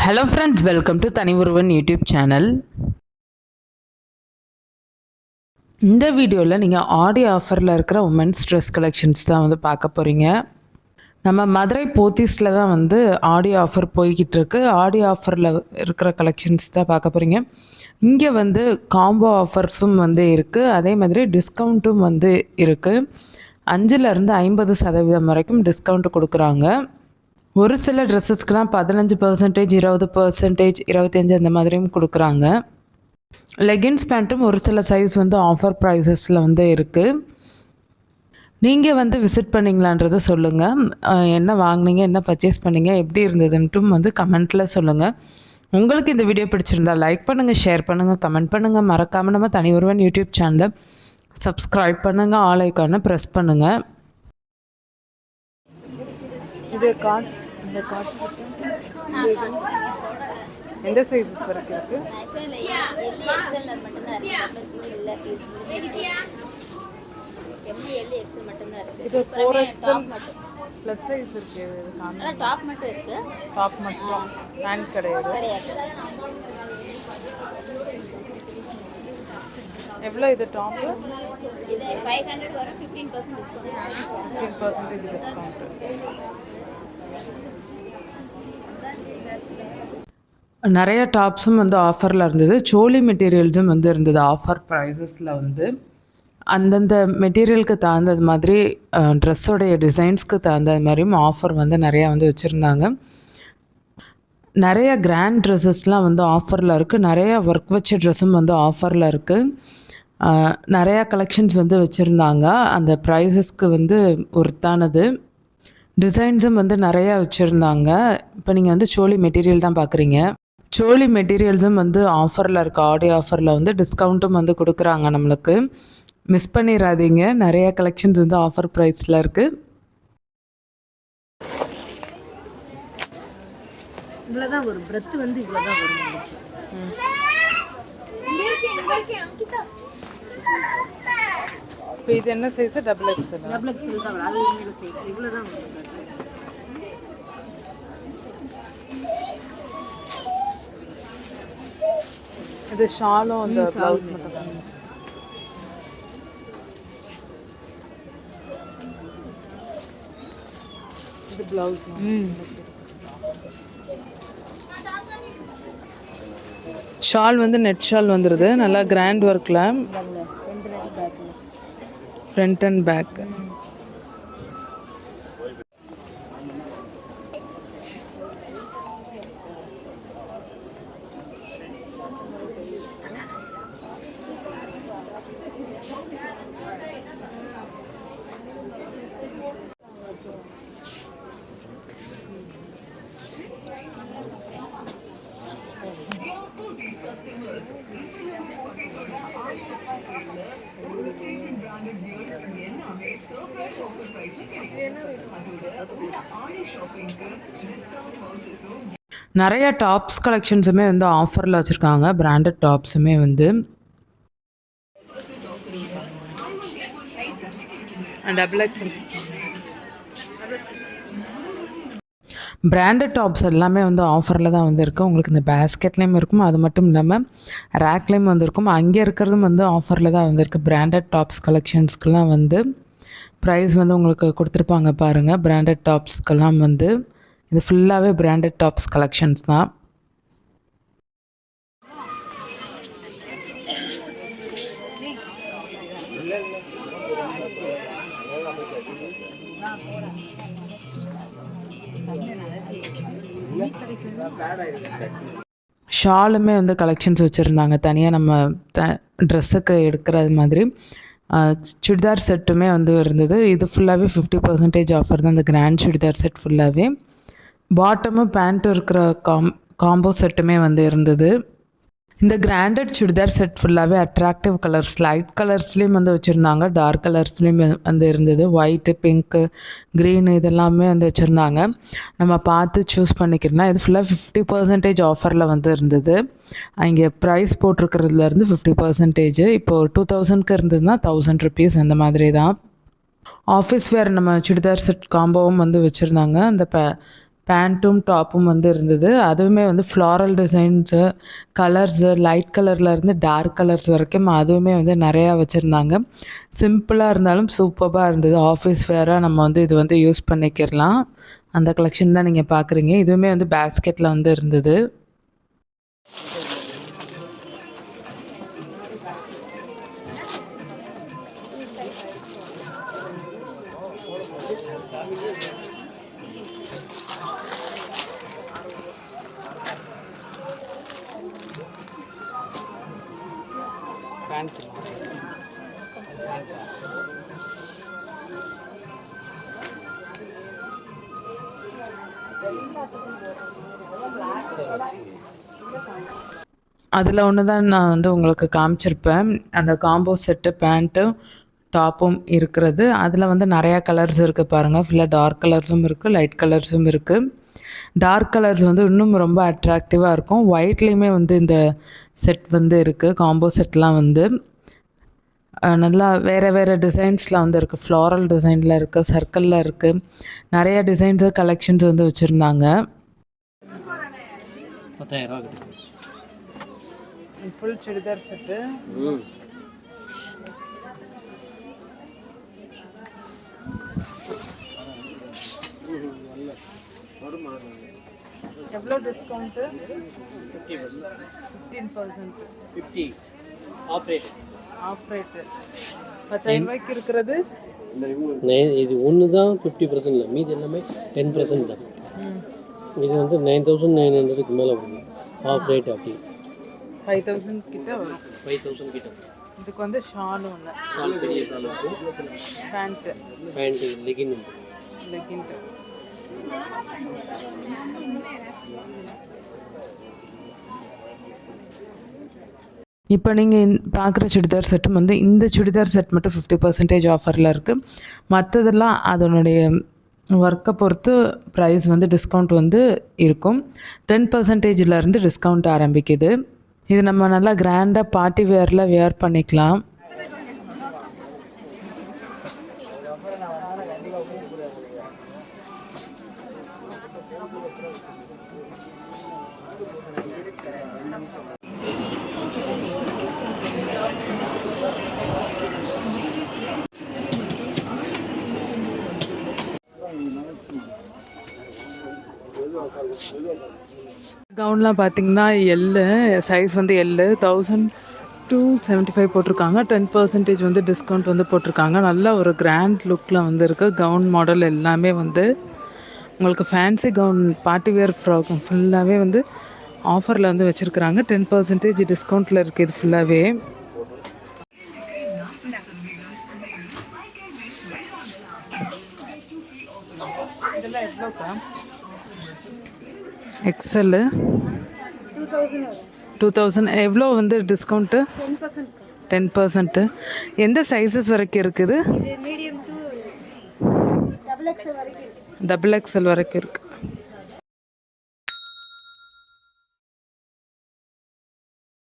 Hello friends, welcome to தனி ஒருவன் YouTube channel. இந்த வீடியோவில் நீங்கள் ஆடி ஆஃபரில் இருக்கிற உமன்ஸ் ட்ரெஸ் கலெக்ஷன்ஸ் தான் வந்து பார்க்க போகிறீங்க. நம்ம மதுரை போத்தீஸில் தான் வந்து ஆடி ஆஃபர் போய்கிட்டு இருக்கு. ஆடி ஆஃபரில் இருக்கிற கலெக்ஷன்ஸ் தான் பார்க்க போகிறீங்க. இங்கே வந்து காம்போ ஆஃபர்ஸும் வந்து இருக்குது, அதே மாதிரி டிஸ்கவுண்ட்டும் வந்து இருக்குது. 5லேருந்து 50% வரைக்கும் டிஸ்கவுண்ட் கொடுக்குறாங்க. ஒரு சில ட்ரெஸ்ஸஸ்க்கெலாம் 15%, 20%, 25% அந்த மாதிரியும் கொடுக்குறாங்க. லெகின்ஸ் பேண்ட்டும் ஒரு சில சைஸ் வந்து ஆஃபர் ப்ரைஸஸில் வந்து இருக்குது. நீங்கள் வந்து விசிட் பண்ணிங்களான்றதை சொல்லுங்கள். என்ன வாங்கினீங்க, என்ன பர்ச்சேஸ் பண்ணிங்க, எப்படி இருந்ததுன்ட்டும் வந்து கமெண்ட்டில் சொல்லுங்கள். உங்களுக்கு இந்த வீடியோ பிடிச்சிருந்தா லைக் பண்ணுங்கள், ஷேர் பண்ணுங்கள், கமெண்ட் பண்ணுங்கள். மறக்காமல் நம்ம தனி ஒருவன் யூடியூப் சேனலை சப்ஸ்கிரைப் பண்ணுங்கள், ஆல் ஐக்கானை ப்ரெஸ் பண்ணுங்கள். இது கார்ட்ஸ், இந்த கார்ட்ஸ் எந்த சைஸஸ் வரைக்கும் இருக்கு? இது 4XL ப்ளஸ் சைஸ் இருக்கு. டாப் மட்டும் இருக்கு, டாப் மட்டும், பேண்ட் கிடையாது. எவ்வளோ இது டாப்? இது 500 வரும், 15% டிஸ்கவுண்ட். நிறைய டாப்ஸும் வந்து ஆஃபரில் இருந்தது. சோலி மெட்டீரியல்ஸும் வந்து இருந்தது ஆஃபர் ப்ரைஸஸில். வந்து அந்தந்த மெட்டீரியலுக்கு தகுந்தது மாதிரி ட்ரெஸ்ஸோடைய டிசைன்ஸ்க்கு தகுந்தது மாதிரியும் ஆஃபர் வந்து நிறையா வந்து வச்சுருந்தாங்க. நிறைய கிராண்ட் ட்ரெஸ்ஸஸ்லாம் வந்து ஆஃபரில் இருக்குது. நிறையா ஒர்க் வச்ச ட்ரெஸ்ஸும் வந்து ஆஃபரில் இருக்குது. நிறையா கலெக்ஷன்ஸ் வந்து வச்சுருந்தாங்க. அந்த ப்ரைஸஸ்க்கு வந்து ஒர்த்தானது. டிசைன்ஸும் வந்து நிறையா வச்சுருந்தாங்க. இப்போ நீங்கள் வந்து சோலி மெட்டீரியல் தான் பார்க்குறீங்க. சோலி மெட்டீரியல்ஸும் வந்து ஆஃபரில் இருக்குது. ஆடி ஆஃபரில் வந்து டிஸ்கவுண்ட்டும் வந்து கொடுக்குறாங்க நம்மளுக்கு. மிஸ் பண்ணிடாதீங்க. நிறைய கலெக்ஷன்ஸ் வந்து ஆஃபர் ப்ரைஸில் இருக்குது. இவ்வளோதான் வரும், பிரெத் வந்து இவ்வளோதான் வரும். இப்போ இது என்ன சைஸு? டபுள் எக்ஸ்எல் தான் வரும். அது இந்த சைஸ் இவ்வளோதான் வரும். இது ஷாலும் அந்த ப்ளவுஸ் மட்டும் தான். இது ப்ளவுஸ். ஷால் வந்து நெட் ஷால் வந்துடுது, நல்லா கிராண்ட் ஒர்க்கில், ஃப்ரண்ட் அண்ட் பேக். நிறைய டாப்ஸ் கலெக்ஷன்ஸுமே வந்து ஆஃபரில் வச்சுருக்காங்க. பிராண்டட் டாப்ஸுமே வந்து டபுள் எக்ஸ்எல் பிராண்டட் டாப்ஸ் எல்லாமே வந்து ஆஃபரில் தான் வந்து இருக்குது. உங்களுக்கு இந்த பேஸ்கெட்லேயும் இருக்கும், அது மட்டும் இல்லாமல் ரேக்லேயும் வந்து இருக்கும். அங்கே இருக்கிறதும் வந்து ஆஃபரில் தான் வந்துருக்கு. பிராண்டட் டாப்ஸ் கலெக்ஷன்ஸ்க்கெலாம் வந்து ப்ரைஸ் வந்து உங்களுக்கு கொடுத்துருப்பாங்க பாருங்கள். பிராண்டட் டாப்ஸ்க்கெல்லாம் வந்து இது ஃபுல்லாகவே பிராண்டட் டாப்ஸ் கலெக்ஷன்ஸ் தான். ஷாலுமே வந்து கலெக்ஷன்ஸ் வச்சுருந்தாங்க தனியாக, நம்ம ட்ரெஸ்ஸுக்கு எடுக்கிறது மாதிரி. சுடிதார் செட்டுமே வந்து இருந்தது. இது ஃபுல்லாகவே 50% ஆஃபர் தான். இந்த கிராண்ட் சுடிதார் செட் ஃபுல்லாகவே. பாட்டமும் பேண்ட்டும் இருக்கிற காம்போ செட்டுமே வந்து இருந்தது. இந்த கிராண்டட் சுடிதார் செட் ஃபுல்லாகவே அட்ராக்டிவ் கலர்ஸ், லைட் கலர்ஸ்லேயும் வந்து வச்சுருந்தாங்க, டார்க் கலர்ஸ்லேயும் வந்து இருந்தது. ஒயிட்டு, பிங்க்கு, க்ரீனு இதெல்லாமே வந்து வச்சுருந்தாங்க. நம்ம பார்த்து சூஸ் பண்ணிக்கிறோம்னா இது ஃபுல்லாக 50% ஆஃபரில் வந்து இருந்தது. இங்கே ப்ரைஸ் போட்டிருக்கிறதுலேருந்து 50%. இப்போது 2000க்கு இருந்ததுன்னா 1000 rupees அந்த மாதிரி தான். ஆஃபீஸ் வேர் நம்ம சுடிதார் செட் காம்போவும் வந்து வச்சுருந்தாங்க. அந்த பேண்ட்டும் டாப்பும் வந்து இருந்தது. அதுவுமே வந்து ஃப்ளாரல் டிசைன்ஸு, கலர்ஸு, லைட் கலர்லேருந்து டார்க் கலர்ஸ் வரைக்கும் அதுவுமே வந்து நிறையா வச்சுருந்தாங்க. சிம்பிளாக இருந்தாலும் சூப்பராக இருந்தது. ஆஃபீஸ் வேராக நம்ம வந்து இது வந்து யூஸ் பண்ணிக்கிடலாம். அந்த கலெக்ஷன் தான் நீங்கள் பார்க்குறீங்க. இதுவுமே வந்து பேஸ்கெட்டில் வந்து இருந்தது. அதில் ஒன்று தான் நான் வந்து உங்களுக்கு காமிச்சிருப்பேன். அந்த காம்போ செட்டு பேண்ட்டும் டாப்பும் இருக்கிறது. அதில் வந்து நிறையா கலர்ஸ் இருக்குது பாருங்கள். ஃபுல்லாக டார்க் கலர்ஸும் இருக்குது, லைட் கலர்ஸும் இருக்குது. டார்க் கலர்ஸ் வந்து இன்னும் ரொம்ப அட்ராக்டிவாக இருக்கும். ஒயிட்லேயுமே வந்து இந்த செட் வந்து இருக்குது. காம்போ செட்லாம் வந்து நல்லா வேறு வேறு டிசைன்ஸில் வந்து இருக்குது. ஃப்ளாரல் டிசைனில் இருக்குது, சர்க்கிளில் இருக்குது. நிறைய டிசைன்ஸு கலெக்ஷன்ஸ் வந்து வச்சுருந்தாங்க. 10,000 ஃபுல் சுடிதார் செட்டு. எவ்வளோ டிஸ்கவுண்ட்டு? 15%. 50 ஆஃப் ரேட்டு 10,000 ரூபாய்க்கு இருக்கிறது. இது ஒன்று தான் 50% இல்லை, மீதி எல்லாமே 10% தான். இது வந்து 9,900க்கு மேலே வரும். ஆஃப் ரேட் அப்படி 5,000 கிட்ட வரும். 5,000 கிட்ட. இதுக்கு வந்து ஷால் ஒன்று, ஷால் பெரிய ஷால் இருக்கும், பேண்ட்டு லெகின் உண்டு. லெகின்ட்டு இப்போ நீங்கள் பார்க்குற சுடிதார் செட்டும் வந்து இந்த சுடிதார் செட் மட்டும் 50% ஆஃபரில் இருக்குது. மற்றதெல்லாம் அதனுடைய ஒர்க்கை பொறுத்து ப்ரைஸ் வந்து டிஸ்கவுண்ட் வந்து இருக்கும். 10%லேருந்து டிஸ்கவுண்ட் ஆரம்பிக்குது. இது நம்ம நல்லா கிராண்டாக பார்ட்டி வேரில் வேர் பண்ணிக்கலாம். கவுன்லாம் பார்த்தீங்கன்னா எல்லு சைஸ் வந்து எல்லு 1275 போட்டிருக்காங்க. 10% வந்து டிஸ்கவுண்ட் வந்து போட்டிருக்காங்க. நல்ல ஒரு கிராண்ட் லுக்கில் வந்து இருக்குது. கவுன் மாடல் எல்லாமே வந்து உங்களுக்கு fancy gown party wear frock ஃபுல்லாகவே வந்து ஆஃபரில் வந்து வச்சுருக்குறாங்க. 10% டிஸ்கவுண்ட்டில் இருக்குது இது ஃபுல்லாகவே. இதெல்லாம் எவ்வளோக்கா? எக்ஸல்லு 2000 எவ்வளோ வந்து டிஸ்கவுண்ட்டு? 10%. எந்த சைஸஸ் வரைக்கும் இருக்குது? டபுள் எக்ஸல் வரைக்கும் இருக்குது.